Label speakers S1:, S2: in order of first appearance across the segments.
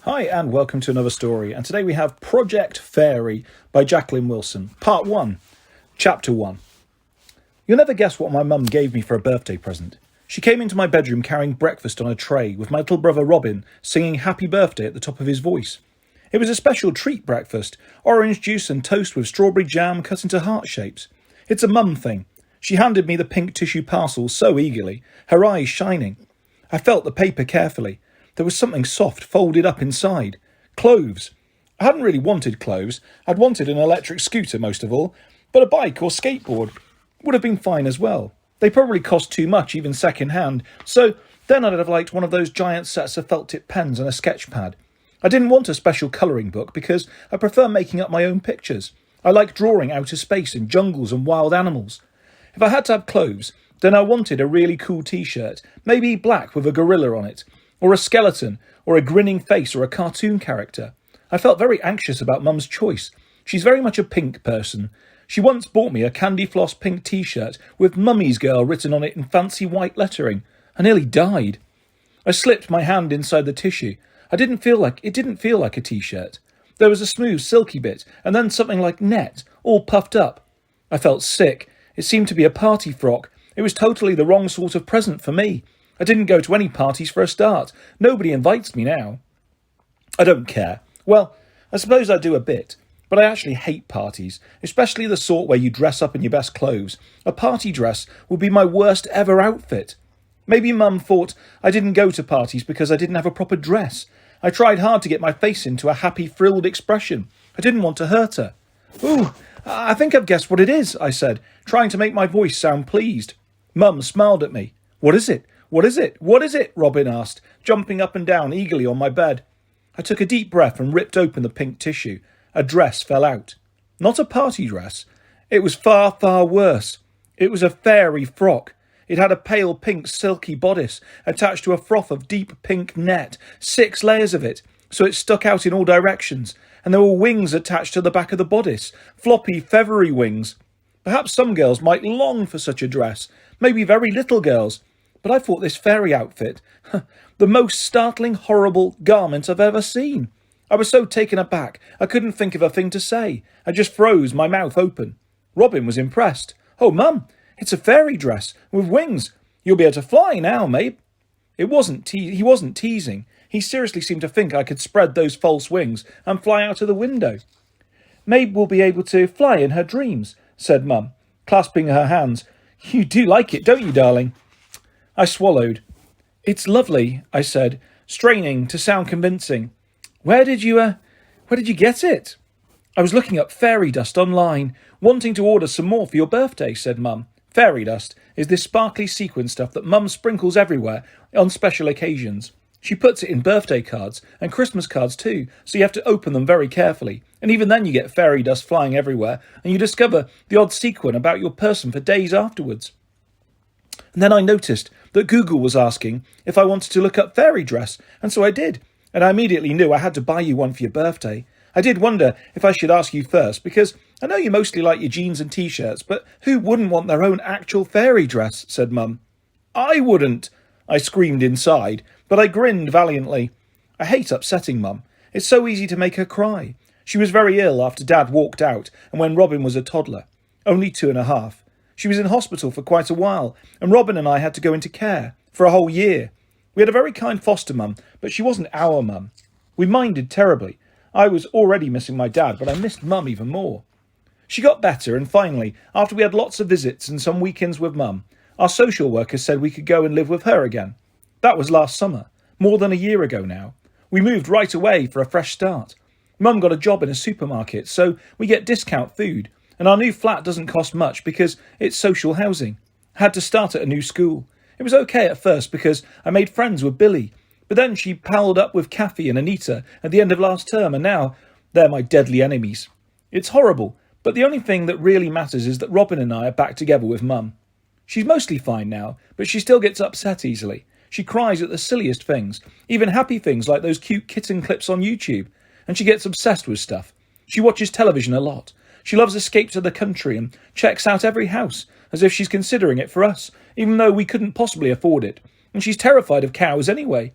S1: Hi and welcome to another story, and today we have Project Fairy by Jacqueline Wilson, Part 1, Chapter 1. You'll never guess what my mum gave me for a birthday present. She came into my bedroom carrying breakfast on a tray with my little brother Robin singing happy birthday at the top of his voice. It was a special treat breakfast, orange juice and toast with strawberry jam cut into heart shapes. It's a mum thing. She handed me the pink tissue parcel so eagerly, her eyes shining. I felt the paper carefully. There was something soft folded up inside. Cloves. I hadn't really wanted cloves. I'd wanted an electric scooter most of all, but a bike or skateboard would have been fine as well. They probably cost too much, even second hand, so then I'd have liked one of those giant sets of felt tip pens and a sketch pad. I didn't want a special colouring book because I prefer making up my own pictures. I like drawing outer space in jungles and wild animals. If I had to have clothes, then I wanted a really cool t-shirt, maybe black with a gorilla on it, or a skeleton, or a grinning face, or a cartoon character. I felt very anxious about Mum's choice. She's very much a pink person. She once bought me a candy floss pink t-shirt with Mummy's Girl written on it in fancy white lettering. I nearly died. I slipped my hand inside the tissue. It didn't feel like a t-shirt. There was a smooth, silky bit, and then something like net, all puffed up. I felt sick. It seemed to be a party frock. It was totally the wrong sort of present for me. I didn't go to any parties for a start. Nobody invites me now. I don't care. Well, I suppose I do a bit, but I actually hate parties, especially the sort where you dress up in your best clothes. A party dress would be my worst ever outfit. Maybe Mum thought I didn't go to parties because I didn't have a proper dress. I tried hard to get my face into a happy, thrilled expression. I didn't want to hurt her. Ooh, I think I've guessed what it is, I said, trying to make my voice sound pleased. Mum smiled at me. What is it? What is it? What is it? Robin asked, jumping up and down eagerly on my bed. I took a deep breath and ripped open the pink tissue. A dress fell out. Not a party dress. It was far, far worse. It was a fairy frock. It had a pale pink silky bodice attached to a froth of deep pink net, 6 layers of it, so it stuck out in all directions, and there were wings attached to the back of the bodice, floppy, feathery wings. Perhaps some girls might long for such a dress, maybe very little girls, but I thought this fairy outfit the most startling, horrible garment I've ever seen. I was so taken aback, I couldn't think of a thing to say. I just froze, my mouth open. Robin was impressed. Oh, Mum, it's a fairy dress with wings. You'll be able to fly now, Mabe. He wasn't teasing. He seriously seemed to think I could spread those false wings and fly out of the window. Mabe will be able to fly in her dreams, said Mum, clasping her hands. You do like it, don't you, darling? I swallowed. It's lovely, I said, straining to sound convincing. Where did you get it? I was looking up fairy dust online, wanting to order some more for your birthday, said Mum. Fairy dust is this sparkly sequin stuff that Mum sprinkles everywhere on special occasions. She puts it in birthday cards and Christmas cards too, so you have to open them very carefully. And even then you get fairy dust flying everywhere, and you discover the odd sequin about your person for days afterwards. And then I noticed that Google was asking if I wanted to look up fairy dress, and so I did, and I immediately knew I had to buy you one for your birthday. I did wonder if I should ask you first, because I know you mostly like your jeans and t-shirts, but who wouldn't want their own actual fairy dress, said Mum. I wouldn't, I screamed inside, but I grinned valiantly. I hate upsetting Mum. It's so easy to make her cry. She was very ill after Dad walked out, and when Robin was a toddler, only 2.5. She was in hospital for quite a while, and Robin and I had to go into care for a whole year. We had a very kind foster mum, but she wasn't our mum. We minded terribly. I was already missing my dad, but I missed Mum even more. She got better, and finally, after we had lots of visits and some weekends with Mum, our social worker said we could go and live with her again. That was last summer, more than a year ago now. We moved right away for a fresh start. Mum got a job in a supermarket, so we get discount food, and our new flat doesn't cost much because it's social housing. I had to start at a new school. It was okay at first because I made friends with Billy, but then she palled up with Kathy and Anita at the end of last term, and now they're my deadly enemies. It's horrible, but the only thing that really matters is that Robin and I are back together with Mum. She's mostly fine now, but she still gets upset easily. She cries at the silliest things, even happy things like those cute kitten clips on YouTube, and she gets obsessed with stuff. She watches television a lot. She loves Escape to the Country and checks out every house, as if she's considering it for us, even though we couldn't possibly afford it. And she's terrified of cows anyway.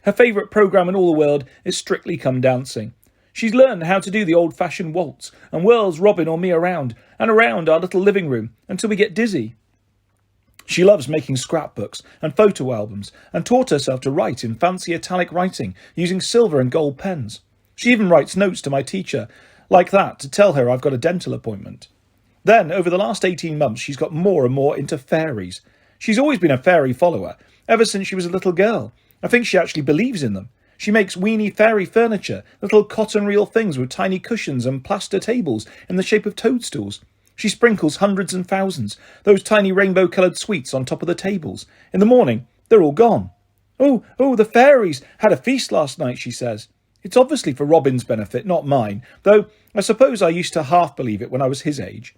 S1: Her favourite programme in all the world is Strictly Come Dancing. She's learned how to do the old-fashioned waltz and whirls Robin or me around and around our little living room until we get dizzy. She loves making scrapbooks and photo albums and taught herself to write in fancy italic writing using silver and gold pens. She even writes notes to my teacher like that to tell her I've got a dental appointment. Then, over the last 18 months, she's got more and more into fairies. She's always been a fairy follower, ever since she was a little girl. I think she actually believes in them. She makes weeny fairy furniture, little cotton reel things with tiny cushions and plaster tables in the shape of toadstools. She sprinkles hundreds and thousands, those tiny rainbow-coloured sweets on top of the tables. In the morning, they're all gone. Oh, the fairies had a feast last night, she says. It's obviously for Robin's benefit, not mine, though I suppose I used to half believe it when I was his age.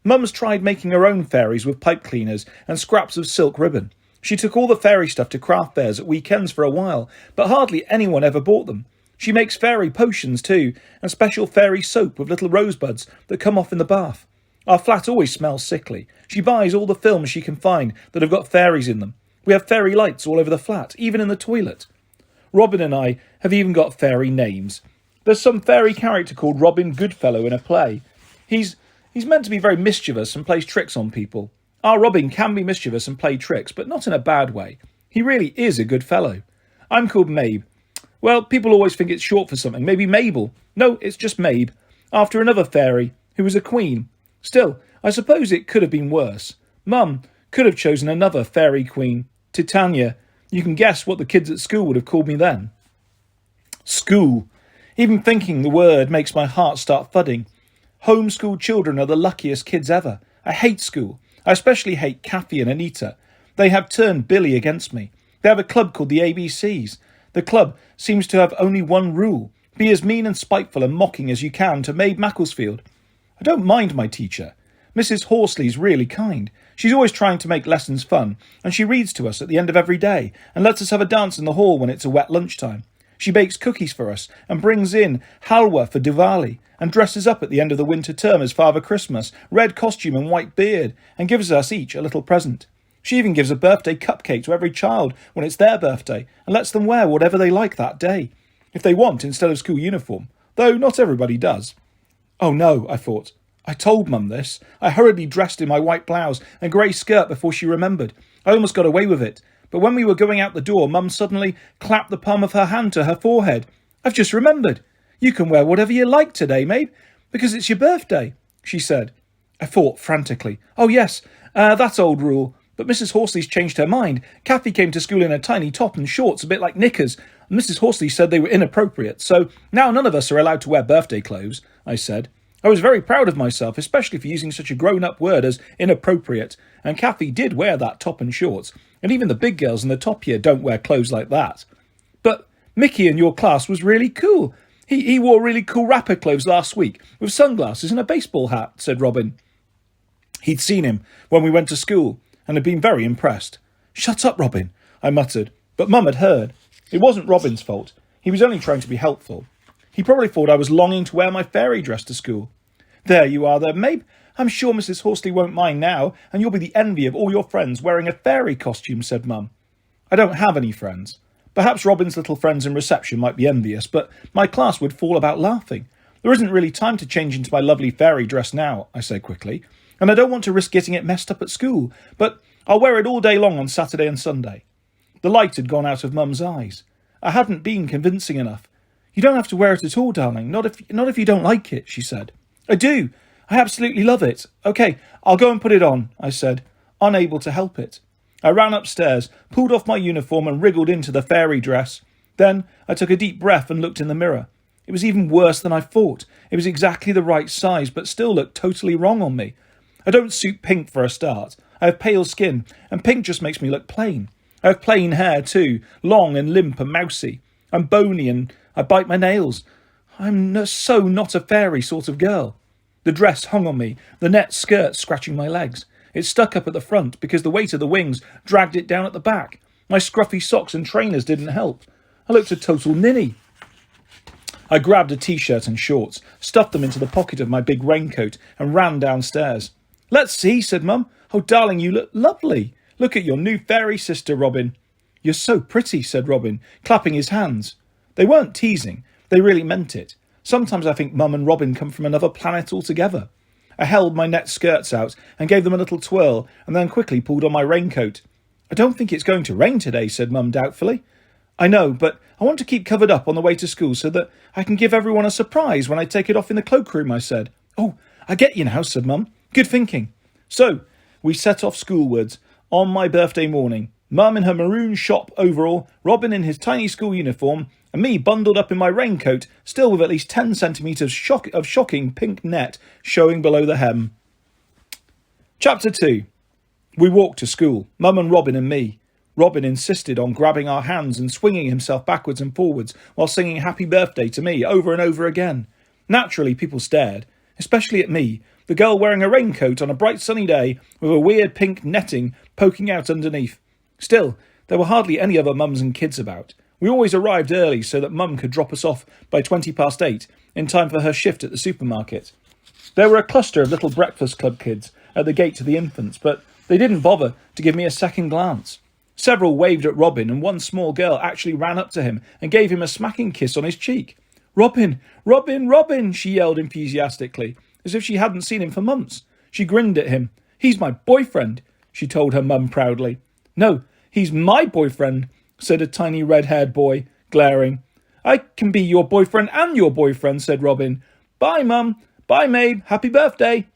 S1: Mum's tried making her own fairies with pipe cleaners and scraps of silk ribbon. She took all the fairy stuff to craft fairs at weekends for a while, but hardly anyone ever bought them. She makes fairy potions too, and special fairy soap with little rosebuds that come off in the bath. Our flat always smells sickly. She buys all the films she can find that have got fairies in them. We have fairy lights all over the flat, even in the toilet. Robin and I have even got fairy names. There's some fairy character called Robin Goodfellow in a play. He's meant to be very mischievous and plays tricks on people. Our Robin can be mischievous and play tricks, but not in a bad way. He really is a good fellow. I'm called Mabe. Well, people always think it's short for something. Maybe Mabel. No, it's just Mabe, after another fairy who was a queen. Still, I suppose it could have been worse. Mum could have chosen another fairy queen, Titania. You can guess what the kids at school would have called me then. School. Even thinking the word makes my heart start thudding. Homeschooled children are the luckiest kids ever. I hate school. I especially hate Kathy and Anita. They have turned Billy against me. They have a club called the ABCs. The club seems to have only one rule. Be as mean and spiteful and mocking as you can to Mabe Macclesfield. I don't mind my teacher. Mrs. Horsley's really kind. She's always trying to make lessons fun, and she reads to us at the end of every day and lets us have a dance in the hall when it's a wet lunchtime. She bakes cookies for us and brings in halwa for Diwali and dresses up at the end of the winter term as Father Christmas, red costume and white beard, and gives us each a little present. She even gives a birthday cupcake to every child when it's their birthday and lets them wear whatever they like that day, if they want, instead of school uniform, though not everybody does. Oh no, I thought. I told Mum this. I hurriedly dressed in my white blouse and grey skirt before she remembered. I almost got away with it. But when we were going out the door, Mum suddenly clapped the palm of her hand to her forehead. I've just remembered. You can wear whatever you like today, Mabe, because it's your birthday, she said. I thought frantically. Oh yes, that's old rule. But Mrs. Horsley's changed her mind. Kathy came to school in a tiny top and shorts, a bit like knickers. Mrs. Horsley said they were inappropriate, so now none of us are allowed to wear birthday clothes, I said. I was very proud of myself, especially for using such a grown-up word as inappropriate, and Kathy did wear that top and shorts, and even the big girls in the top year don't wear clothes like that. But Mickey in your class was really cool. He wore really cool rapper clothes last week, with sunglasses and a baseball hat, said Robin. He'd seen him when we went to school, and had been very impressed. Shut up, Robin, I muttered, but Mum had heard. It wasn't Robin's fault. He was only trying to be helpful. He probably thought I was longing to wear my fairy dress to school. There you are then, Mabe. I'm sure Mrs. Horsley won't mind now, and you'll be the envy of all your friends wearing a fairy costume, said Mum. I don't have any friends. Perhaps Robin's little friends in reception might be envious, but my class would fall about laughing. There isn't really time to change into my lovely fairy dress now, I said quickly, and I don't want to risk getting it messed up at school, but I'll wear it all day long on Saturday and Sunday. The light had gone out of Mum's eyes. I hadn't been convincing enough. You don't have to wear it at all, darling, not if you don't like it, she said. I do. I absolutely love it. OK, I'll go and put it on, I said, unable to help it. I ran upstairs, pulled off my uniform and wriggled into the fairy dress. Then I took a deep breath and looked in the mirror. It was even worse than I thought. It was exactly the right size, but still looked totally wrong on me. I don't suit pink for a start. I have pale skin, and pink just makes me look plain. I have plain hair too, long and limp and mousy. I'm bony and I bite my nails. I'm so not a fairy sort of girl. The dress hung on me, the net skirt scratching my legs. It stuck up at the front because the weight of the wings dragged it down at the back. My scruffy socks and trainers didn't help. I looked a total ninny. I grabbed a t-shirt and shorts, stuffed them into the pocket of my big raincoat and ran downstairs. Let's see, said Mum. Oh, darling, you look lovely. Look at your new fairy sister, Robin. "You're so pretty," said Robin, clapping his hands. They weren't teasing. They really meant it. Sometimes I think Mum and Robin come from another planet altogether. I held my net skirts out and gave them a little twirl and then quickly pulled on my raincoat. "I don't think it's going to rain today," said Mum doubtfully. "I know, but I want to keep covered up on the way to school so that I can give everyone a surprise when I take it off in the cloakroom," I said. "Oh, I get you now," said Mum. "Good thinking." So we set off schoolwards on my birthday morning. Mum in her maroon shop overall, Robin in his tiny school uniform, and me bundled up in my raincoat, still with at least 10 centimetres of shocking pink net showing below the hem. Chapter 2. We walked to school, Mum and Robin and me. Robin insisted on grabbing our hands and swinging himself backwards and forwards while singing happy birthday to me over and over again. Naturally, people stared, especially at me, the girl wearing a raincoat on a bright sunny day with a weird pink netting poking out underneath. Still, there were hardly any other mums and kids about. We always arrived early so that Mum could drop us off by 8:20 in time for her shift at the supermarket. There were a cluster of little breakfast club kids at the gate to the infants, but they didn't bother to give me a second glance. Several waved at Robin, and one small girl actually ran up to him and gave him a smacking kiss on his cheek. "Robin, Robin, Robin," she yelled enthusiastically, as if she hadn't seen him for months. She grinned at him. "He's my boyfriend," she told her mum proudly. "No, he's my boyfriend," said a tiny red-haired boy, glaring. "I can be your boyfriend and your boyfriend," said Robin. "Bye, Mum. Bye, Mabe. Happy birthday."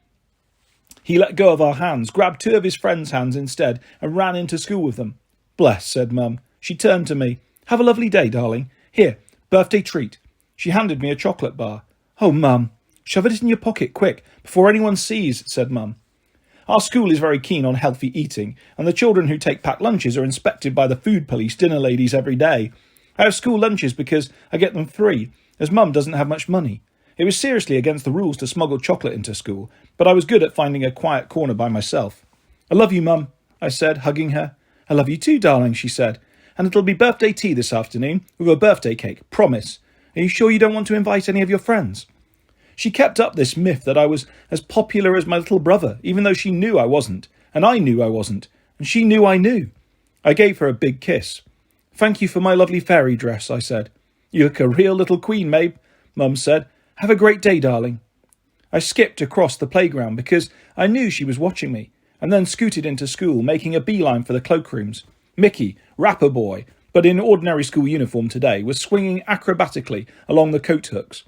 S1: He let go of our hands, grabbed two of his friends' hands instead, and ran into school with them. "Bless," said Mum. She turned to me. "Have a lovely day, darling. Here, birthday treat." She handed me a chocolate bar. "Oh, Mum." "Shove it in your pocket, quick, before anyone sees," said Mum. Our school is very keen on healthy eating, and the children who take packed lunches are inspected by the food police dinner ladies every day. I have school lunches because I get them free, as Mum doesn't have much money. It was seriously against the rules to smuggle chocolate into school, but I was good at finding a quiet corner by myself. "I love you, Mum," I said, hugging her. "I love you too, darling," she said. "And it'll be birthday tea this afternoon, with a birthday cake, promise. Are you sure you don't want to invite any of your friends?" She kept up this myth that I was as popular as my little brother, even though she knew I wasn't, and I knew I wasn't, and she knew I knew. I gave her a big kiss. "Thank you for my lovely fairy dress," I said. "You look a real little queen, Mabe," Mum said. "Have a great day, darling." I skipped across the playground because I knew she was watching me, and then scooted into school, making a beeline for the cloakrooms. Mickey, rapper boy, but in ordinary school uniform today, was swinging acrobatically along the coat hooks.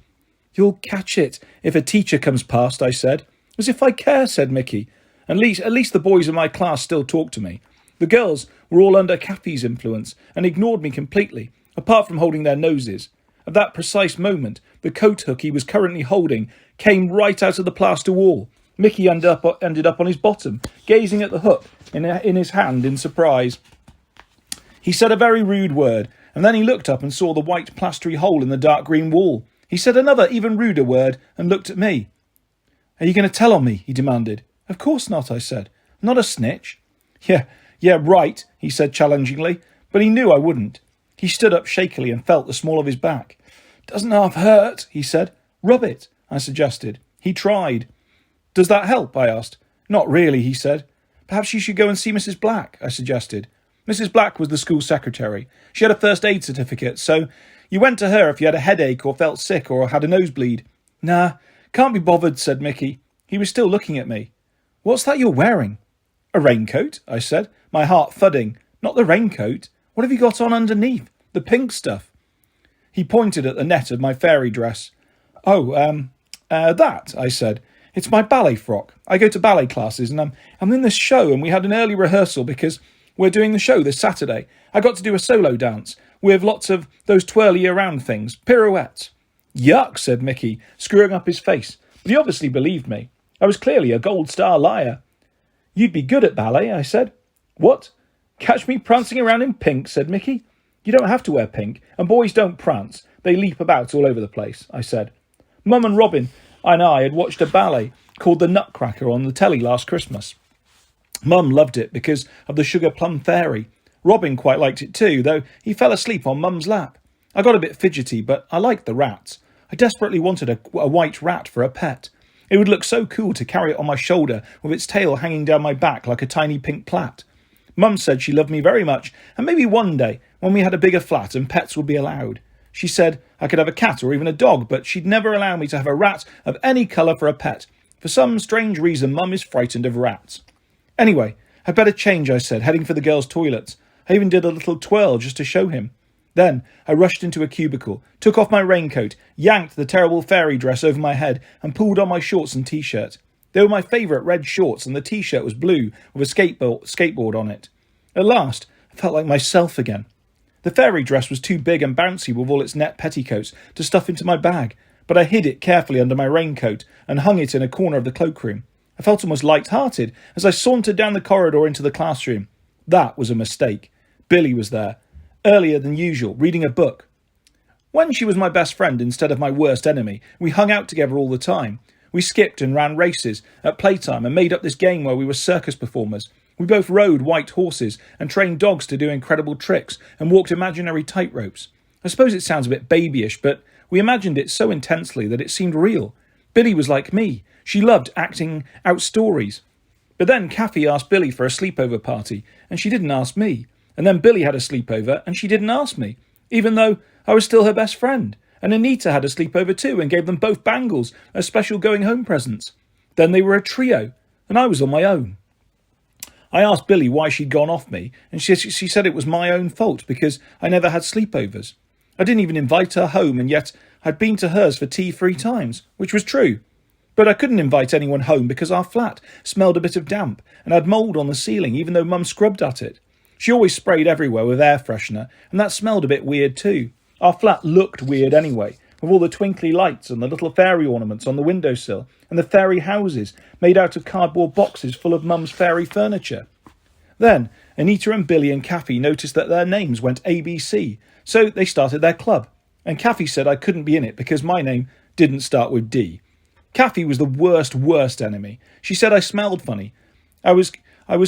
S1: "You'll catch it if a teacher comes past," I said. "As if I care," said Mickey. At least the boys in my class still talked to me. The girls were all under Kathy's influence and ignored me completely, apart from holding their noses. At that precise moment, the coat hook he was currently holding came right out of the plaster wall. Mickey ended up on his bottom, gazing at the hook in his hand in surprise. He said a very rude word, and then he looked up and saw the white plastery hole in the dark green wall. He said another, even ruder word and looked at me. "Are you going to tell on me?" he demanded. "Of course not," I said. "I'm not a snitch." Yeah, right," he said challengingly, but he knew I wouldn't. He stood up shakily and felt the small of his back. "Doesn't half hurt," he said. "Rub it," I suggested. He tried. "Does that help?" I asked. "Not really," he said. "Perhaps you should go and see Mrs. Black," I suggested. Mrs. Black was the school secretary. She had a first aid certificate, so you went to her if you had a headache or felt sick or had a nosebleed. "Nah, can't be bothered," said Mickey. He was still looking at me. "What's that you're wearing?" "A raincoat," I said, my heart thudding. "Not the raincoat. What have you got on underneath? The pink stuff." He pointed at the net of my fairy dress. That," I said. "It's my ballet frock. I go to ballet classes and I'm in this show, and we had an early rehearsal because we're doing the show this Saturday. I got to do a solo dance with lots of those twirly around things, pirouettes." "Yuck," said Mickey, screwing up his face, but he obviously believed me. I was clearly a gold star liar. "You'd be good at ballet," I said. "What? Catch me prancing around in pink," said Mickey. "You don't have to wear pink, and boys don't prance. They leap about all over the place," I said. Mum and Robin and I had watched a ballet called The Nutcracker on the telly last Christmas. Mum loved it because of the Sugar Plum Fairy. Robin quite liked it too, though he fell asleep on Mum's lap. I got a bit fidgety, but I liked the rats. I desperately wanted a white rat for a pet. It would look so cool to carry it on my shoulder with its tail hanging down my back like a tiny pink plait. Mum said she loved me very much, and maybe one day, when we had a bigger flat and pets would be allowed. She said I could have a cat or even a dog, but she'd never allow me to have a rat of any colour for a pet. For some strange reason, Mum is frightened of rats. Anyway, I'd better change, I said, heading for the girls' toilets. I even did a little twirl just to show him. Then I rushed into a cubicle, took off my raincoat, yanked the terrible fairy dress over my head, and pulled on my shorts and t-shirt. They were my favourite red shorts, and the t-shirt was blue with a skateboard on it. At last, I felt like myself again. The fairy dress was too big and bouncy with all its net petticoats to stuff into my bag, but I hid it carefully under my raincoat and hung it in a corner of the cloakroom. I felt almost light-hearted as I sauntered down the corridor into the classroom. That was a mistake. Billy was there, earlier than usual, reading a book. When she was my best friend instead of my worst enemy, we hung out together all the time. We skipped and ran races at playtime and made up this game where we were circus performers. We both rode white horses and trained dogs to do incredible tricks and walked imaginary tightropes. I suppose it sounds a bit babyish, but we imagined it so intensely that it seemed real. Billy was like me. She loved acting out stories. But then Kathy asked Billy for a sleepover party, and she didn't ask me. And then Billy had a sleepover, and she didn't ask me, even though I was still her best friend. And Anita had a sleepover too, and gave them both bangles as special going-home presents. Then they were a trio, and I was on my own. I asked Billy why she'd gone off me, and she said it was my own fault because I never had sleepovers. I didn't even invite her home, and yet I'd been to hers for tea 3 times, which was true. But I couldn't invite anyone home because our flat smelled a bit of damp and had mould on the ceiling, even though Mum scrubbed at it. She always sprayed everywhere with air freshener, and that smelled a bit weird too. Our flat looked weird anyway, with all the twinkly lights and the little fairy ornaments on the windowsill, and the fairy houses made out of cardboard boxes full of Mum's fairy furniture. Then Anita and Billy and Kathy noticed that their names went ABC, so they started their club, and Kathy said I couldn't be in it because my name didn't start with D. Kathy was the worst enemy. She said I smelled funny. I was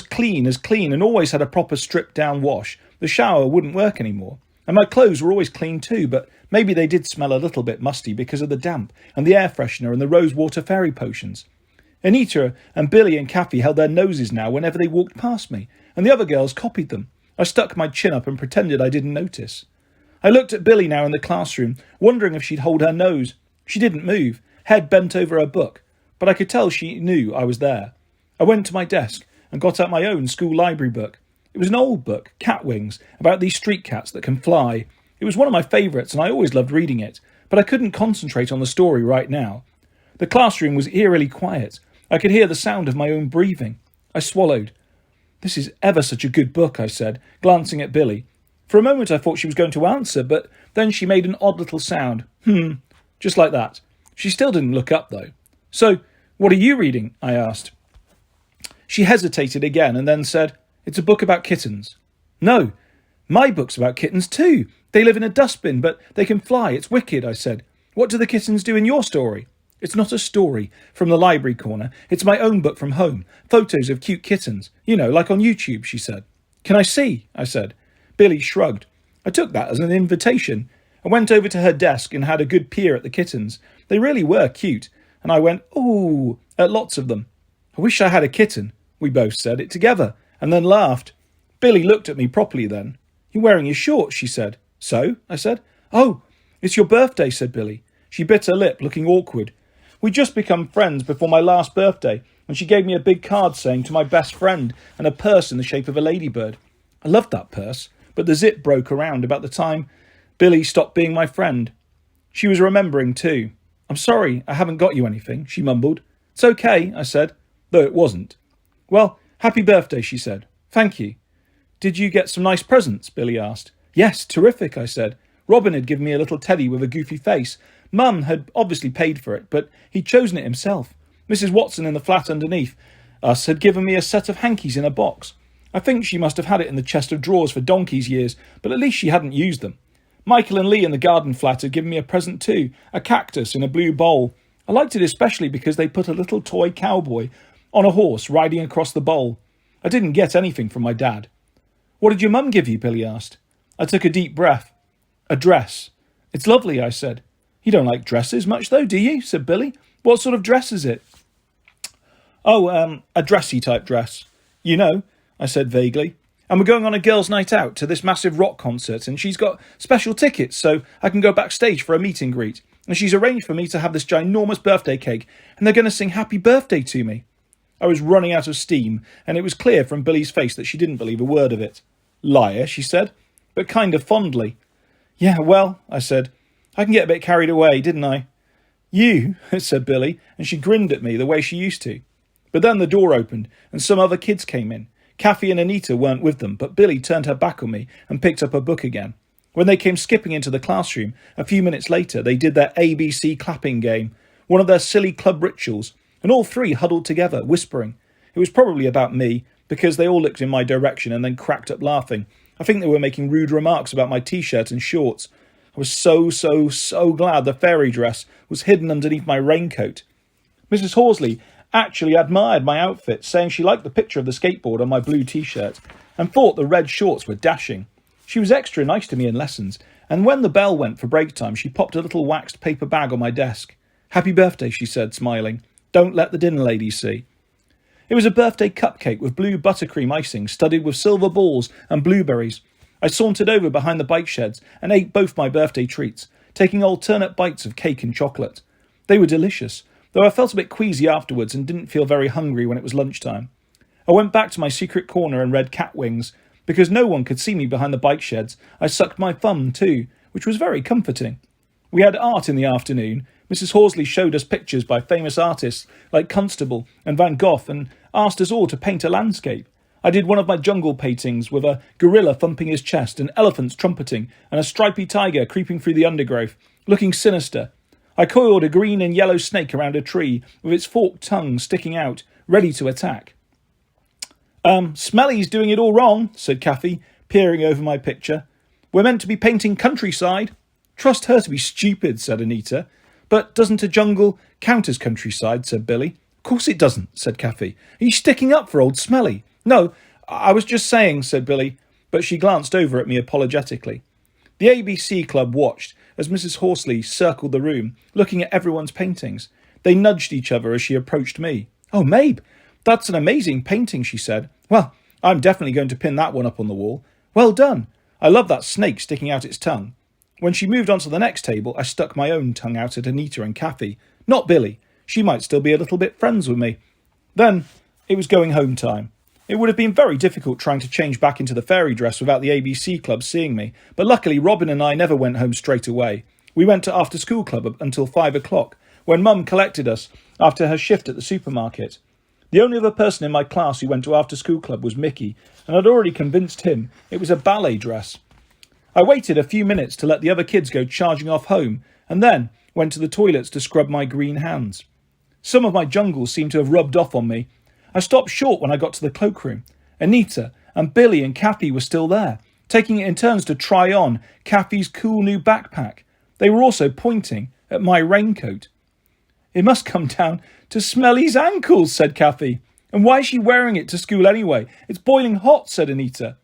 S1: clean and always had a proper stripped down wash. The shower wouldn't work anymore. And my clothes were always clean too, but maybe they did smell a little bit musty because of the damp and the air freshener and the rose water fairy potions. Anita and Billy and Kathy held their noses now whenever they walked past me, and the other girls copied them. I stuck my chin up and pretended I didn't notice. I looked at Billy now in the classroom, wondering if she'd hold her nose. She didn't move, head bent over her book, but I could tell she knew I was there. I went to my desk and got out my own school library book. It was an old book, Cat Wings, about these street cats that can fly. It was one of my favourites and I always loved reading it, but I couldn't concentrate on the story right now. The classroom was eerily quiet. I could hear the sound of my own breathing. I swallowed. "This is ever such a good book," I said, glancing at Billy. For a moment I thought she was going to answer, but then she made an odd little sound. Just like that. She still didn't look up, though. "So, what are you reading?" I asked. She hesitated again and then said, "It's a book about kittens." "No, my book's about kittens too. They live in a dustbin, but they can fly. It's wicked," I said. "What do the kittens do in your story?" "It's not a story from the library corner. It's my own book from home. Photos of cute kittens. You know, like on YouTube," she said. "Can I see?" I said. Billy shrugged. I took that as an invitation. I went over to her desk and had a good peer at the kittens. They really were cute, and I went, "Ooh," at lots of them. "I wish I had a kitten." We both said it together, and then laughed. Billy looked at me properly then. "You're wearing your shorts," she said. "So?" I said. "Oh, it's your birthday," said Billy. She bit her lip, looking awkward. We'd just become friends before my last birthday, and she gave me a big card saying "to my best friend" and a purse in the shape of a ladybird. I loved that purse, but the zip broke around about the time Billy stopped being my friend. She was remembering too. "I'm sorry, I haven't got you anything," she mumbled. "It's okay," I said, though it wasn't. "Well, happy birthday," she said. "Thank you." "Did you get some nice presents?" Billy asked. "Yes, terrific," I said. Robin had given me a little teddy with a goofy face. Mum had obviously paid for it, but he'd chosen it himself. Mrs. Watson in the flat underneath us had given me a set of hankies in a box. I think she must have had it in the chest of drawers for donkey's years, but at least she hadn't used them. Michael and Lee in the garden flat had given me a present too, a cactus in a blue bowl. I liked it especially because they put a little toy cowboy on a horse riding across the bowl. I didn't get anything from my dad. "What did your mum give you?" Billy asked. I took a deep breath. "A dress." "It's lovely," I said. "You don't like dresses much though, do you?" said Billy. "What sort of dress is it?" "Oh, a dressy type dress." "You know," I said vaguely. And we're going on a girls' night out to this massive rock concert, and she's got special tickets so I can go backstage for a meet and greet. And she's arranged for me to have this ginormous birthday cake, and they're going to sing happy birthday to me. I was running out of steam, and it was clear from Billy's face that she didn't believe a word of it. Liar, she said, but kind of fondly. Yeah, well, I said, I can get a bit carried away, didn't I? You, said Billy, and she grinned at me the way she used to. But then the door opened, and some other kids came in. Kathy and Anita weren't with them, but Billy turned her back on me and picked up her book again. When they came skipping into the classroom, a few minutes later, they did their ABC clapping game, one of their silly club rituals, and all three huddled together, whispering. It was probably about me, because they all looked in my direction and then cracked up laughing. I think they were making rude remarks about my t-shirt and shorts. I was so glad the fairy dress was hidden underneath my raincoat. Mrs. Horsley actually admired my outfit, saying she liked the picture of the skateboard on my blue t-shirt and thought the red shorts were dashing. She was extra nice to me in lessons, and when the bell went for break time, she popped a little waxed paper bag on my desk. Happy birthday, she said, smiling. Don't let the dinner ladies see. It was a birthday cupcake with blue buttercream icing studded with silver balls and blueberries. I sauntered over behind the bike sheds and ate both my birthday treats, taking alternate bites of cake and chocolate. They were delicious, though I felt a bit queasy afterwards and didn't feel very hungry when it was lunchtime. I went back to my secret corner and read Cat Wings. Because no one could see me behind the bike sheds, I sucked my thumb too, which was very comforting. We had art in the afternoon. Mrs. Horsley showed us pictures by famous artists like Constable and Van Gogh and asked us all to paint a landscape. I did one of my jungle paintings with a gorilla thumping his chest and elephants trumpeting and a stripy tiger creeping through the undergrowth, looking sinister. I coiled a green and yellow snake around a tree with its forked tongue sticking out, ready to attack. Smelly's doing it all wrong, said Kathy, peering over my picture. We're meant to be painting countryside. Trust her to be stupid, said Anita. But doesn't a jungle count as countryside, said Billy. Of course it doesn't, said Kathy. Are you sticking up for old Smelly? No, I was just saying, said Billy, but she glanced over at me apologetically. The ABC Club watched as Mrs. Horsley circled the room, looking at everyone's paintings. They nudged each other as she approached me. Oh, Mabe, that's an amazing painting, she said. Well, I'm definitely going to pin that one up on the wall. Well done. I love that snake sticking out its tongue. When she moved on to the next table, I stuck my own tongue out at Anita and Kathy. Not Billy. She might still be a little bit friends with me. Then it was going home time. It would have been very difficult trying to change back into the fairy dress without the ABC Club seeing me, but luckily Robin and I never went home straight away. We went to after-school club until 5 o'clock, when Mum collected us after her shift at the supermarket. The only other person in my class who went to after-school club was Mickey, and I'd already convinced him it was a ballet dress. I waited a few minutes to let the other kids go charging off home, and then went to the toilets to scrub my green hands. Some of my jungles seemed to have rubbed off on me. I stopped short when I got to the cloakroom. Anita and Billy and Kathy were still there, taking it in turns to try on Kathy's cool new backpack. They were also pointing at my raincoat. It must come down to Smelly's ankles, said Kathy. And why is she wearing it to school anyway? It's boiling hot, said Anita.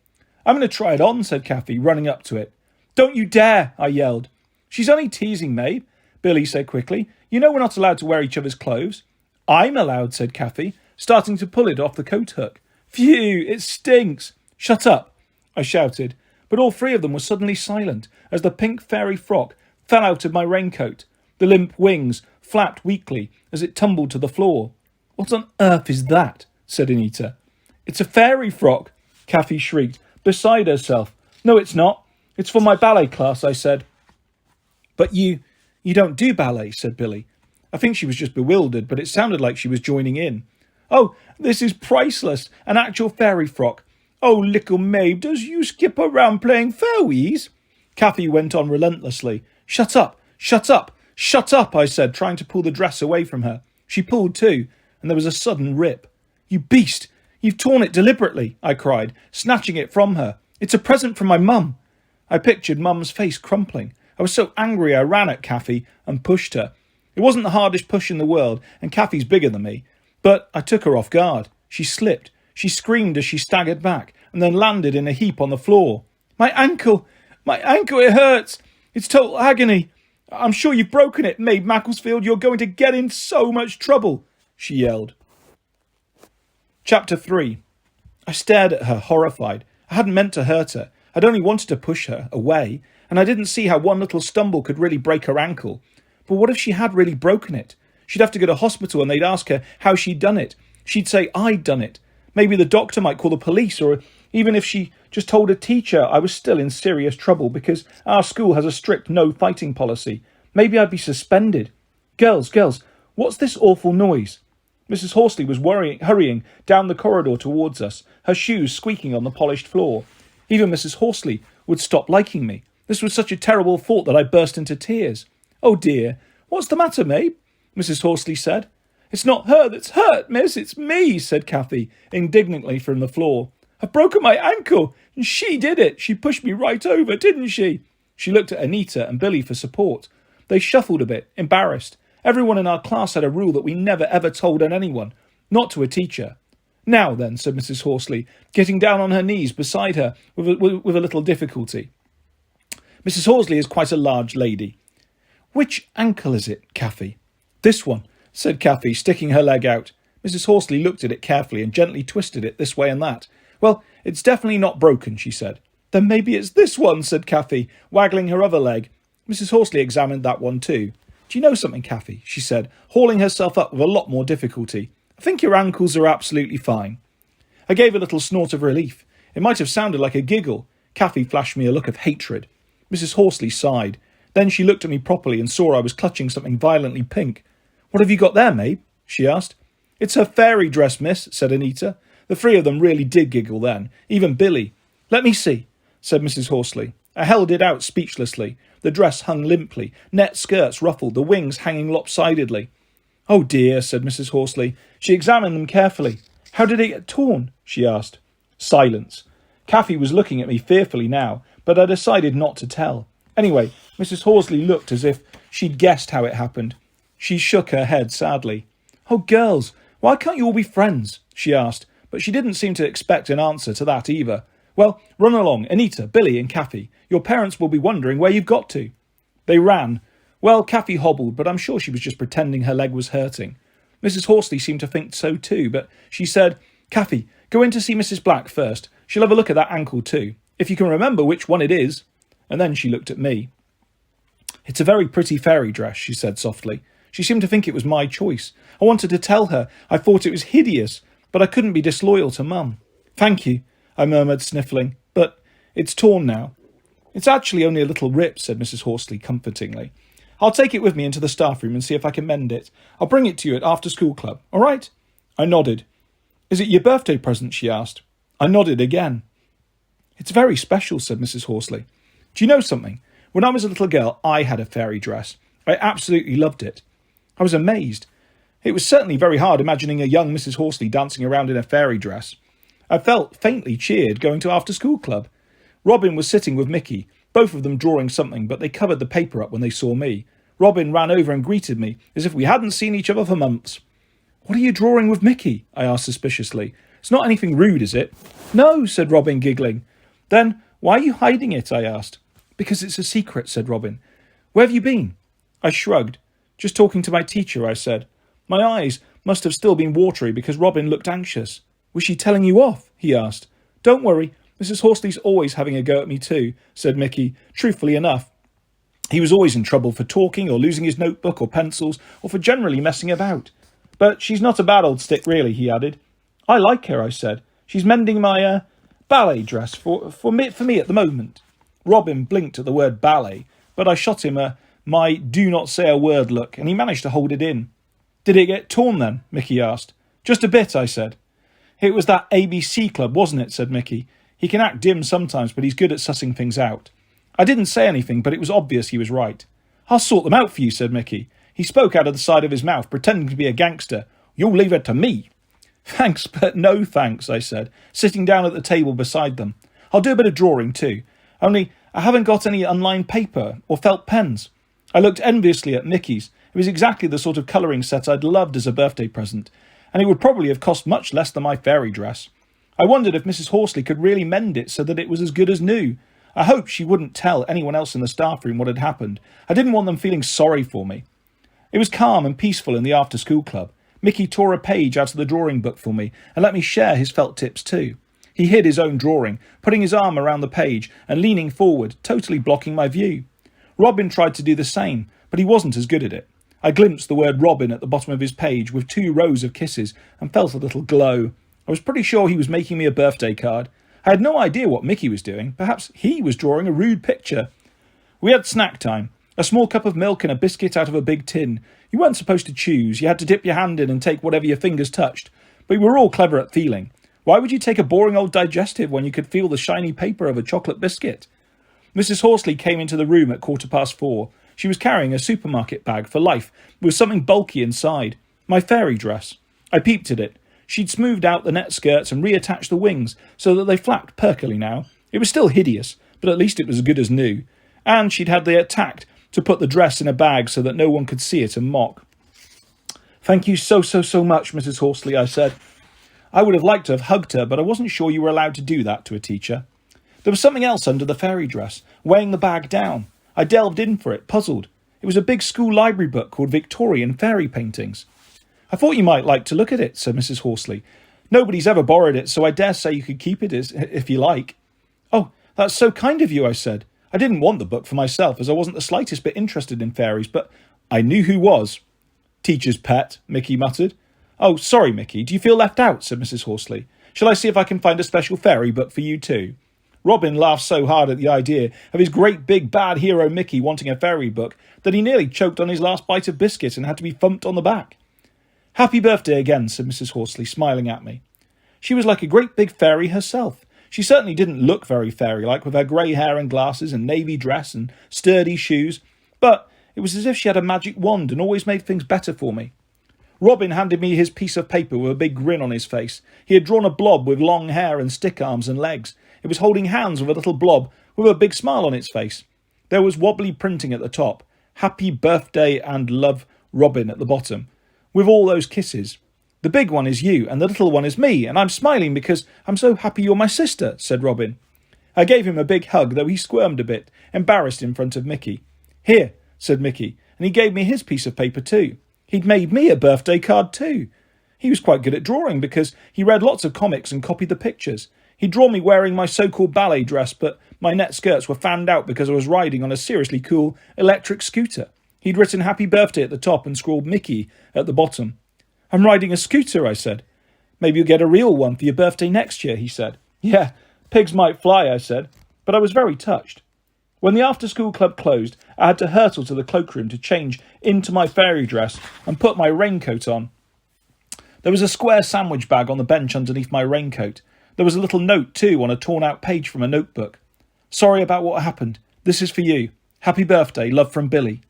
S1: I'm going to try it on, said Kathy, running up to it. Don't you dare, I yelled. She's only teasing, Mabe, Billy said quickly. You know we're not allowed to wear each other's clothes. I'm allowed, said Kathy, starting to pull it off the coat hook. Phew, it stinks. Shut up, I shouted, but all three of them were suddenly silent as the pink fairy frock fell out of my raincoat. The limp wings flapped weakly as it tumbled to the floor. What on earth is that? Said Anita. It's a fairy frock, Kathy shrieked, beside herself. No, it's not. It's for my ballet class, I said. But you don't do ballet, said Billy. I think she was just bewildered, but it sounded like she was joining in. Oh, this is priceless, an actual fairy frock. Oh, little Mabe, does you skip around playing fairies? Kathy went on relentlessly. Shut up, shut up, shut up, I said, trying to pull the dress away from her. She pulled too, and there was a sudden rip. You beast, you've torn it deliberately, I cried, snatching it from her. It's a present from my mum. I pictured Mum's face crumpling. I was so angry I ran at Kathy and pushed her. It wasn't the hardest push in the world, and Kathy's bigger than me. But I took her off guard. She slipped. She screamed as she staggered back, and then landed in a heap on the floor. My ankle, it hurts. It's total agony. I'm sure you've broken it, Mabe Macclesfield. You're going to get in so much trouble, she yelled. Chapter 3. I stared at her, horrified. I hadn't meant to hurt her. I'd only wanted to push her away, and I didn't see how one little stumble could really break her ankle. But what if she had really broken it? She'd have to go to hospital and they'd ask her how she'd done it. She'd say I'd done it. Maybe the doctor might call the police, or even if she just told a teacher, I was still in serious trouble because our school has a strict no fighting policy. Maybe I'd be suspended. Girls, what's this awful noise? Mrs. Horsley was hurrying down the corridor towards us, her shoes squeaking on the polished floor. Even Mrs. Horsley would stop liking me. This was such a terrible thought that I burst into tears. Oh dear, what's the matter, Mabe? Mrs. Horsley said. It's not her that's hurt, miss, it's me, said Kathy, indignantly from the floor. I've broken my ankle, and she did it. She pushed me right over, didn't she? She looked at Anita and Billy for support. They shuffled a bit, embarrassed. Everyone in our class had a rule that we never ever told on anyone, not to a teacher. Now then, said Mrs. Horsley, getting down on her knees beside her with a little difficulty. Mrs. Horsley is quite a large lady. Which ankle is it, Kathy? This one, said Kathy, sticking her leg out. Mrs. Horsley looked at it carefully and gently twisted it this way and that. Well, it's definitely not broken, she said. Then maybe it's this one, said Kathy, waggling her other leg. Mrs. Horsley examined that one too. Do you know something, Kathy? She said, hauling herself up with a lot more difficulty. I think your ankles are absolutely fine. I gave a little snort of relief. It might have sounded like a giggle. Kathy flashed me a look of hatred. Mrs. Horsley sighed. Then she looked at me properly and saw I was clutching something violently pink. What have you got there, Mabe? She asked. It's her fairy dress, miss, said Anita. The three of them really did giggle then, even Billy. Let me see, said Mrs. Horsley. I held it out speechlessly. The dress hung limply, net skirts ruffled, the wings hanging lopsidedly. Oh dear, said Mrs. Horsley. She examined them carefully. How did it get torn? She asked. Silence. Kathy was looking at me fearfully now, but I decided not to tell. Anyway, Mrs. Horsley looked as if she'd guessed how it happened. She shook her head sadly. Oh, girls, why can't you all be friends? She asked, but she didn't seem to expect an answer to that either. Well, run along, Anita, Billy and Kathy. Your parents will be wondering where you've got to. They ran. Well, Kathy hobbled, but I'm sure she was just pretending her leg was hurting. Mrs. Horsley seemed to think so too, but she said, Kathy, go in to see Mrs. Black first. She'll have a look at that ankle too, if you can remember which one it is. And then she looked at me. It's a very pretty fairy dress, she said softly. She seemed to think it was my choice. I wanted to tell her I thought it was hideous, but I couldn't be disloyal to Mum. Thank you, I murmured, sniffling, but it's torn now. It's actually only a little rip, said Mrs. Horsley comfortingly. I'll take it with me into the staff room and see if I can mend it. I'll bring it to you at after-school club, all right? I nodded. Is it your birthday present, she asked. I nodded again. It's very special, said Mrs. Horsley. Do you know something? When I was a little girl, I had a fairy dress. I absolutely loved it. I was amazed. It was certainly very hard imagining a young Mrs. Horsley dancing around in a fairy dress. I felt faintly cheered going to after-school club. Robin was sitting with Mickey, both of them drawing something, but they covered the paper up when they saw me. Robin ran over and greeted me, as if we hadn't seen each other for months. What are you drawing with Mickey? I asked suspiciously. It's not anything rude, is it? No, said Robin, giggling. Then why are you hiding it? I asked. Because it's a secret, said Robin. Where have you been? I shrugged. Just talking to my teacher, I said. My eyes must have still been watery because Robin looked anxious. Was she telling you off? He asked. Don't worry, Mrs. Horsley's always having a go at me too, said Mickey, truthfully enough. He was always in trouble for talking or losing his notebook or pencils or for generally messing about. But she's not a bad old stick, really, he added. I like her, I said. She's mending my ballet dress for me at the moment. Robin blinked at the word ballet, but I shot him my do not say a word look, and he managed to hold it in. Did it get torn then? Mickey asked. Just a bit, I said. It was that ABC club, wasn't it? Said Mickey. He can act dim sometimes, but he's good at sussing things out. I didn't say anything, but it was obvious he was right. I'll sort them out for you, said Mickey. He spoke out of the side of his mouth, pretending to be a gangster. You'll leave it to me. Thanks, but no thanks, I said, sitting down at the table beside them. I'll do a bit of drawing too. Only I haven't got any unlined paper or felt pens. I looked enviously at Mickey's. It was exactly the sort of colouring set I'd loved as a birthday present, and it would probably have cost much less than my fairy dress. I wondered if Mrs. Horsley could really mend it so that it was as good as new. I hoped she wouldn't tell anyone else in the staff room what had happened. I didn't want them feeling sorry for me. It was calm and peaceful in the after-school club. Mickey tore a page out of the drawing book for me and let me share his felt tips too. He hid his own drawing, putting his arm around the page and leaning forward, totally blocking my view. Robin tried to do the same, but he wasn't as good at it. I glimpsed the word Robin at the bottom of his page with 2 rows of kisses and felt a little glow. I was pretty sure he was making me a birthday card. I had no idea what Mickey was doing. Perhaps he was drawing a rude picture. We had snack time. A small cup of milk and a biscuit out of a big tin. You weren't supposed to choose. You had to dip your hand in and take whatever your fingers touched. But we were all clever at feeling. Why would you take a boring old digestive when you could feel the shiny paper of a chocolate biscuit? Mrs. Horsley came into the room at 4:15. She was carrying a supermarket bag for life with something bulky inside. My fairy dress. I peeped at it. She'd smoothed out the net skirts and reattached the wings so that they flapped perkily now. It was still hideous, but at least it was as good as new. And she'd had the tact to put the dress in a bag so that no one could see it and mock. "Thank you so much, Mrs. Horsley," I said. I would have liked to have hugged her, but I wasn't sure you were allowed to do that to a teacher. There was something else under the fairy dress, weighing the bag down. I delved in for it, puzzled. It was a big school library book called Victorian Fairy Paintings. "I thought you might like to look at it," said Mrs. Horsley. "Nobody's ever borrowed it, so I dare say you could keep it if you like." "Oh, that's so kind of you," I said. I didn't want the book for myself, as I wasn't the slightest bit interested in fairies, but I knew who was. "Teacher's pet," Mickey muttered. "Oh, sorry, Mickey. Do you feel left out?" said Mrs. Horsley. "Shall I see if I can find a special fairy book for you too?" Robin laughed so hard at the idea of his great big bad hero Mickey wanting a fairy book that he nearly choked on his last bite of biscuit and had to be thumped on the back. "Happy birthday again," said Mrs. Horsley, smiling at me. She was like a great big fairy herself. She certainly didn't look very fairy-like with her grey hair and glasses and navy dress and sturdy shoes, but it was as if she had a magic wand and always made things better for me. Robin handed me his piece of paper with a big grin on his face. He had drawn a blob with long hair and stick arms and legs. It was holding hands with a little blob with a big smile on its face. There was wobbly printing at the top, "Happy Birthday and Love, Robin" at the bottom, with all those kisses. "The big one is you, and the little one is me, and I'm smiling because I'm so happy you're my sister," said Robin. I gave him a big hug, though he squirmed a bit, embarrassed in front of Mickey. "Here," said Mickey, and he gave me his piece of paper too. He'd made me a birthday card too. He was quite good at drawing because he read lots of comics and copied the pictures. He'd drawn me wearing my so-called ballet dress, but my net skirts were fanned out because I was riding on a seriously cool electric scooter. He'd written "Happy Birthday" at the top and scrawled "Mickey" at the bottom. "I'm riding a scooter," I said. "Maybe you'll get a real one for your birthday next year," he said. "Yeah, pigs might fly," I said, but I was very touched. When the after-school club closed, I had to hurtle to the cloakroom to change into my fairy dress and put my raincoat on. There was a square sandwich bag on the bench underneath my raincoat. There was a little note, too, on a torn-out page from a notebook. "Sorry about what happened. This is for you. Happy birthday, love from Billy."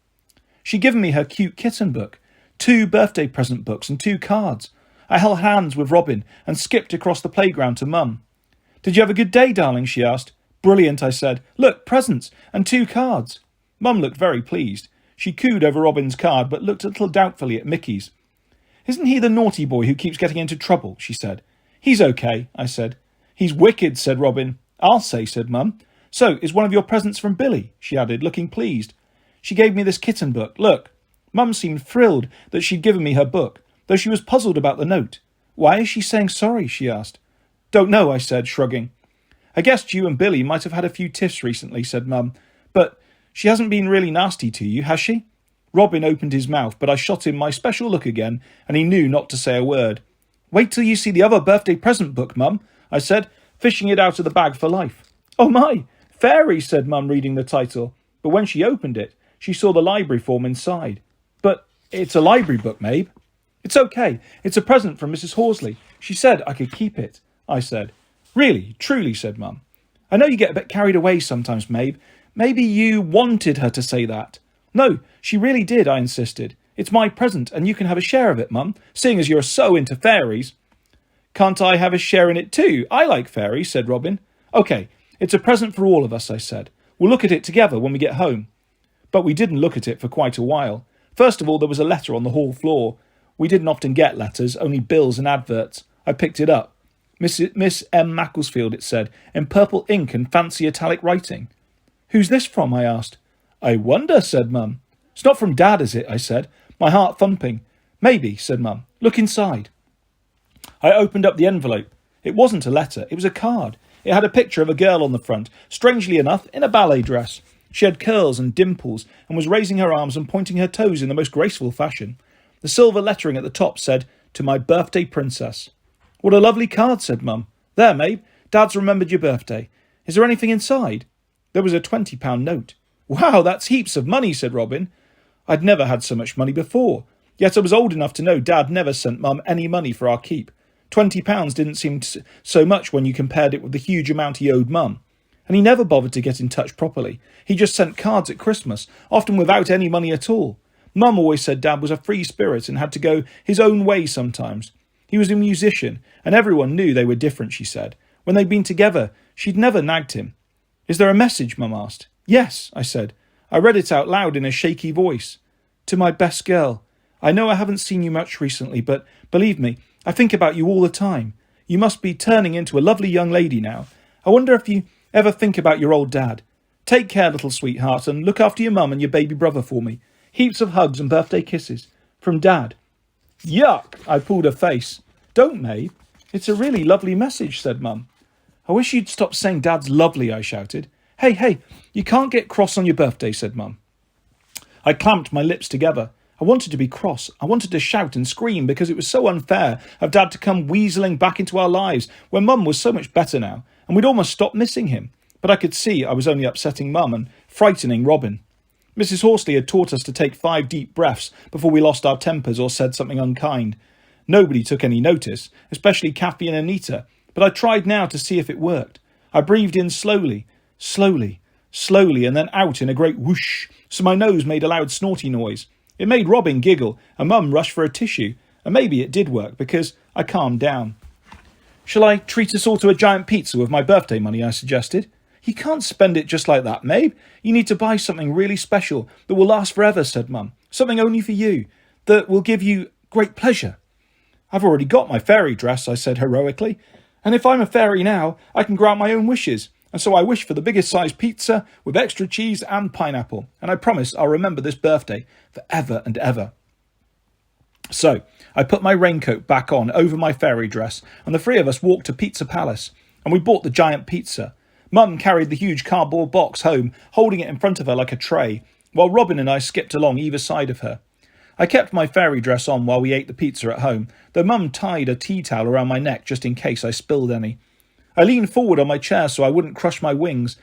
S1: She'd given me her cute kitten book, 2 birthday present books and 2 cards. I held hands with Robin and skipped across the playground to Mum. "Did you have a good day, darling?" she asked. "Brilliant," I said. "Look, presents and 2 cards." Mum looked very pleased. She cooed over Robin's card, but looked a little doubtfully at Mickey's. "Isn't he the naughty boy who keeps getting into trouble?" she said. "He's okay," I said. "He's wicked," said Robin. "I'll say," said Mum. "So, is one of your presents from Billy?" she added, looking pleased. "She gave me this kitten book. Look." Mum seemed thrilled that she'd given me her book, though she was puzzled about the note. "Why is she saying sorry?" she asked. "Don't know," I said, shrugging. "I guessed you and Billy might have had a few tiffs recently," said Mum. "But she hasn't been really nasty to you, has she?" Robin opened his mouth, but I shot him my special look again, and he knew not to say a word. "Wait till you see the other birthday present book, Mum," I said, fishing it out of the bag for life. "Oh my, fairy," said Mum, reading the title. But when she opened it, she saw the library form inside. "But it's a library book, Mabe." "It's okay. It's a present from Mrs. Horsley. She said I could keep it," I said. "Really? Truly?" said Mum. "I know you get a bit carried away sometimes, Mabe. Maybe you wanted her to say that." "No, she really did," I insisted. "It's my present, and you can have a share of it, Mum, seeing as you're so into fairies." "Can't I have a share in it too? I like fairies," said Robin. "Okay, it's a present for all of us," I said. "We'll look at it together when we get home." But we didn't look at it for quite a while. First of all, there was a letter on the hall floor. We didn't often get letters, only bills and adverts. I picked it up. Miss M. Macclesfield, it said, in purple ink and fancy italic writing. "Who's this from?" I asked. "I wonder," said Mum. "It's not from Dad, is it?" I said, my heart thumping. "Maybe," said Mum. "Look inside." I opened up the envelope. It wasn't a letter, it was a card. It had a picture of a girl on the front, strangely enough, in a ballet dress. She had curls and dimples and was raising her arms and pointing her toes in the most graceful fashion. The silver lettering at the top said, "To my birthday princess." "What a lovely card," said Mum. "There, Mabe, Dad's remembered your birthday. Is there anything inside?" There was a £20 note. "Wow, that's heaps of money," said Robin. I'd never had so much money before, yet I was old enough to know Dad never sent Mum any money for our keep. £20 didn't seem so much when you compared it with the huge amount he owed Mum. And he never bothered to get in touch properly. He just sent cards at Christmas, often without any money at all. Mum always said Dad was a free spirit and had to go his own way sometimes. He was a musician, and everyone knew they were different, she said. When they'd been together, she'd never nagged him. "Is there a message?" Mum asked. "Yes," I said. I read it out loud in a shaky voice. "To my best girl. I know I haven't seen you much recently, but believe me, I think about you all the time. You must be turning into a lovely young lady now. I wonder if you ever think about your old dad. Take care, little sweetheart, and look after your mum and your baby brother for me. Heaps of hugs and birthday kisses. From Dad." "Yuck!" I pulled a face. "Don't, Mabe. It's a really lovely message," said Mum. "I wish you'd stop saying Dad's lovely," I shouted. Hey, you can't get cross on your birthday," said Mum. I clamped my lips together. I wanted to be cross. I wanted to shout and scream because it was so unfair of Dad to come weaseling back into our lives when Mum was so much better now, and we'd almost stopped missing him. But I could see I was only upsetting Mum and frightening Robin. Mrs. Horsley had taught us to take 5 deep breaths before we lost our tempers or said something unkind. Nobody took any notice, especially Kathy and Anita, but I tried now to see if it worked. I breathed in slowly, and then out in a great whoosh, so my nose made a loud snorty noise. It made Robin giggle, and Mum rush for a tissue, and maybe it did work, because I calmed down. "Shall I treat us all to a giant pizza with my birthday money?" I suggested. "You can't spend it just like that, Mabe. You need to buy something really special that will last forever," said Mum. "Something only for you, that will give you great pleasure." "I've already got my fairy dress," I said heroically, "and if I'm a fairy now, I can grant my own wishes. And so I wish for the biggest size pizza with extra cheese and pineapple. And I promise I'll remember this birthday forever and ever." So I put my raincoat back on over my fairy dress, and the 3 of us walked to Pizza Palace, and we bought the giant pizza. Mum carried the huge cardboard box home, holding it in front of her like a tray, while Robin and I skipped along either side of her. I kept my fairy dress on while we ate the pizza at home, though Mum tied a tea towel around my neck just in case I spilled any. I leaned forward on my chair so I wouldn't crush my wings.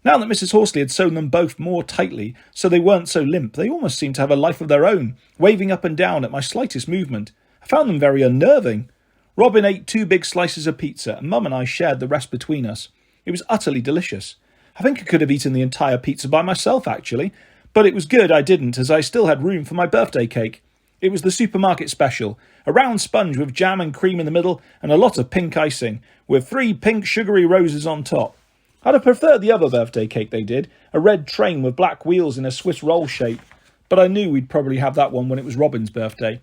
S1: Now that Mrs. Horsley had sewn them both more tightly so they weren't so limp, they almost seemed to have a life of their own, waving up and down at my slightest movement. I found them very unnerving. Robin ate 2 big slices of pizza, and Mum and I shared the rest between us. It was utterly delicious. I think I could have eaten the entire pizza by myself, actually, but it was good I didn't, as I still had room for my birthday cake. It was the supermarket special, a round sponge with jam and cream in the middle and a lot of pink icing, with 3 pink sugary roses on top. I'd have preferred the other birthday cake they did, a red train with black wheels in a Swiss roll shape, but I knew we'd probably have that one when it was Robin's birthday.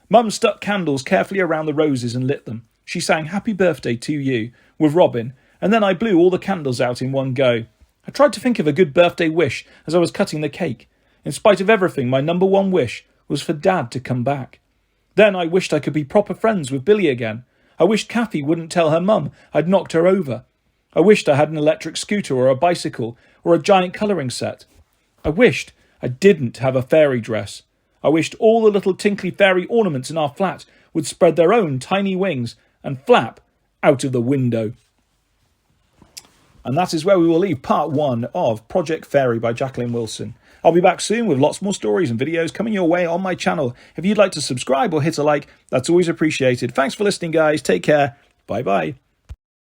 S1: Mum stuck candles carefully around the roses and lit them. She sang "Happy Birthday to You" with Robin, and then I blew all the candles out in one go. I tried to think of a good birthday wish as I was cutting the cake. In spite of everything, my number 1 wish was for Dad to come back. Then I wished I could be proper friends with Billy again. I wished Kathy wouldn't tell her mum I'd knocked her over. I wished I had an electric scooter or a bicycle or a giant colouring set. I wished I didn't have a fairy dress. I wished all the little tinkly fairy ornaments in our flat would spread their own tiny wings and flap out of the window. And that is where we will leave part 1 of Project Fairy by Jacqueline Wilson. I'll be back soon with lots more stories and videos coming your way on my channel. If you'd like to subscribe or hit a like, that's always appreciated. Thanks for listening, guys. Take care. Bye-bye.